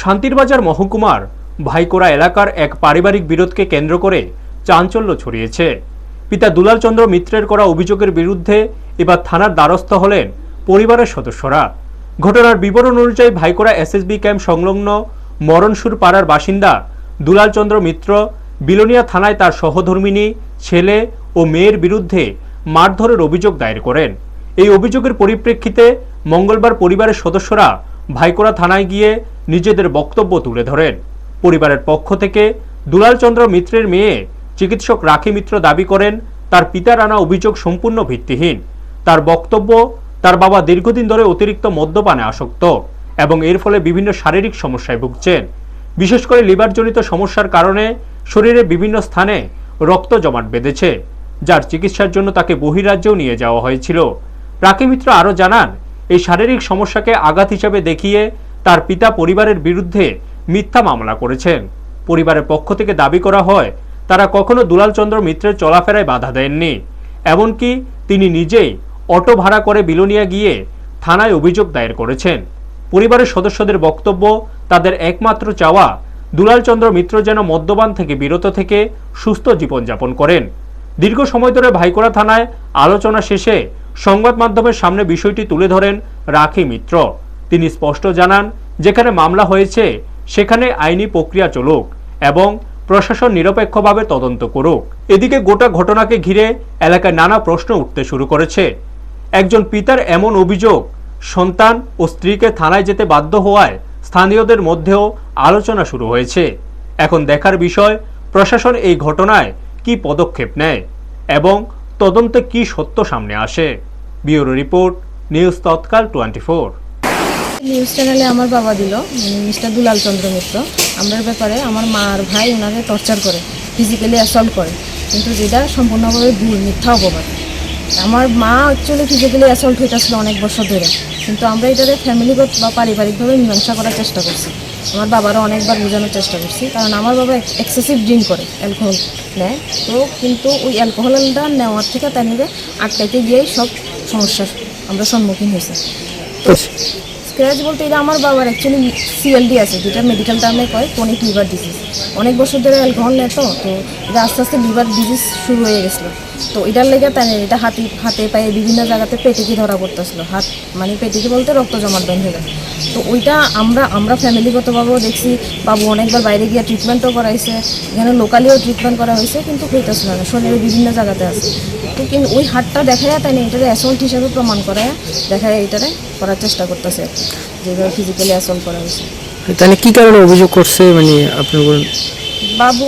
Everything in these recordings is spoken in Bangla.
শান্তিরবাজার মহকুমার ভাইকোড়া এলাকার এক পারিবারিক বিরোধকে কেন্দ্র করে চাঞ্চল্য ছড়িয়েছে। পিতা দুলাল চন্দ্র মিত্রের করা অভিযোগের বিরুদ্ধে এবার থানার দ্বারস্থ হলেন পরিবারের সদস্যরা। ঘটনার বিবরণ অনুযায়ী ভাইকোড়া এসএসবি ক্যাম্প সংলগ্ন মরণসুর পাড়ার বাসিন্দা দুলাল চন্দ্র মিত্র বিলোনিয়া থানায় তার সহধর্মিনী, ছেলে ও মেয়ের বিরুদ্ধে মারধরের অভিযোগ দায়ের করেন। এই অভিযোগের পরিপ্রেক্ষিতে মঙ্গলবার পরিবারের সদস্যরা ভাইকোড়া থানায় গিয়ে নিজেদের বক্তব্য তুলে ধরেন। পরিবারের পক্ষ থেকে দুলাল চন্দ্র মিত্রের মেয়ে চিকিৎসক রাখি মিত্র দাবি করেন তার পিতার আনা অভিযোগ সম্পূর্ণ ভিত্তিহীন। তার বক্তব্য, তার বাবা দীর্ঘদিন ধরে অতিরিক্ত মদ্যপানে আসক্ত এবং এর ফলে বিভিন্ন শারীরিক সমস্যায় ভুগছেন। বিশেষ করে লিভারজনিত সমস্যার কারণে শরীরে বিভিন্ন স্থানে রক্ত জমাট বেঁধেছে, যার চিকিৎসার জন্য তাকে বহিরাজ্যেও নিয়ে যাওয়া হয়েছিল। রাখি মিত্র আরও জানান, এই শারীরিক সমস্যাকে আঘাত হিসেবে দেখিয়ে তার পিতা পরিবারের বিরুদ্ধে মিথ্যা মামলা করেছেন। পরিবারের পক্ষ থেকে দাবি করা হয় তারা কখনো দুলাল চন্দ্র মিত্রের চলাফেরায় বাধা দেননি। এমনকি তিনি নিজেই অটো ভাড়া করে বিলোনিয়া গিয়ে থানায় অভিযোগ দায়ের করেছেন। পরিবারের সদস্যদের বক্তব্য, তাদের একমাত্র চাওয়া দুলাল চন্দ্র মিত্র যেন মদ্যপান থেকে বিরত থেকে সুস্থ জীবনযাপন করেন। দীর্ঘ সময় ধরে ভাইকোড়া থানায় আলোচনা শেষে সংবাদ মাধ্যমের সামনে বিষয়টি তুলে ধরেন রাখি মিত্র। তিনি স্পষ্ট জানান, যেখানে মামলা হয়েছে সেখানে আইনি প্রক্রিয়া চলুক এবং প্রশাসন নিরপেক্ষভাবে তদন্ত করুক। এদিকে গোটা ঘটনাকে ঘিরে এলাকায় নানা প্রশ্ন উঠতে শুরু করেছে। একজন পিতার এমন অভিযোগ, সন্তান ও স্ত্রীকে থানায় যেতে বাধ্য হওয়ায় স্থানীয়দের মধ্যেও আলোচনা শুরু হয়েছে। এখন দেখার বিষয় প্রশাসন এই ঘটনায় কি পদক্ষেপ নেয় এবং তদন্তে কি সত্য সামনে আসে। ব্যুরো রিপোর্ট, নিউজ তৎকাল 24। নিউজ চ্যানেলে আমার বাবা দিল, মিস্টার দুলাল চন্দ্র মিত্র আমার ব্যাপারে আমার মা আর ভাই ওনাকে টর্চার করে, ফিজিক্যালি অ্যাসল্ট করে, কিন্তু যেটা সম্পূর্ণভাবে ভুল, মিথ্যা অপবাদ। আমার মা অ্যাকচুয়ালি ফিজিক্যালি অ্যাসল্ট হইতেছিল অনেক বছর ধরে, কিন্তু আমরা এটাকে ফ্যামিলিগত বা পারিবারিকভাবে মীমাংসা করার চেষ্টা করছি। আমার বাবারও অনেকবার বোঝানোর চেষ্টা করছি, কারণ আমার বাবা এক্সেসিভ ড্রিঙ্ক করে, অ্যালকোহল নেয়। তো কিন্তু ওই অ্যালকোহলটা নেওয়ার থেকে তার নিয়ে আটকাইতে গিয়েই সব সমস্যার আমরা সম্মুখীন হয়েছি। তো স্ক্র্যাচ বলতে এটা আমার বাবার অ্যাকচুয়ালি সিএলডি আছে, যেটা মেডিকেল টার্মে কয় ক্রনিক লিভার ডিজিজ। অনেক বছর ধরে অ্যালকোহল নেয়, তো এটা আস্তে আস্তে লিভার ডিজিজ শুরু হয়ে গেছিলো। তো এটার লেগে তাই এটা হাতে পায়ে বিভিন্ন জায়গাতে পেটিকি ধরা পড়তেছিলো। হাত মানে পেটিকি বলতে রক্ত জমাট বেঁধে যায়। তো ওইটা আমরা ফ্যামিলিগতভাবেও দেখছি। বাবু অনেকবার বাইরে গিয়ে ট্রিটমেন্টও করাইছে, এখানে লোকালিও ট্রিটমেন্ট করা হয়েছে, কিন্তু হইতেছিল না, শরীরে বিভিন্ন জায়গাতে আছে। তো কিন্তু ওই হাতটা দেখায় তাই না এটারে অ্যাসল্ট হিসেবে প্রমাণ করায় দেখায় এটারে করার চেষ্টা করতেছে, যেভাবে ফিজিক্যালি অ্যাসল্ট করা হয়েছে। তাহলে কি কারণে অভিযোগ করছে, মানে আপনি বলুন? বাবু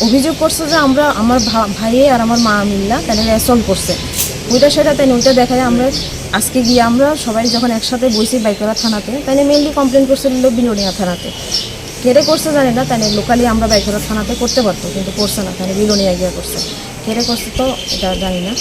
অভিযোগ করছে যে আমার ভাইয়ে আর আমার মা মিল্লা তাহলে অ্যাসল্ট করছে, ওইটা সেটা তাই ওইটা দেখায়। আমরা আজকে গিয়ে আমরা সবাই যখন একসাথে বসি ভাইকোড়া থানাতে, তাই মেনলি কমপ্লেন করছিল বিলোনিয়া থানাতে। কেড়ে করছে জানি না, তাই লোকালি আমরা ভাইকোড়া থানাতে করতে পারতো, কিন্তু করছে না, তাই বিলোনিয়া গিয়ে করছে। কেড়ে করছে তো এটা জানি না।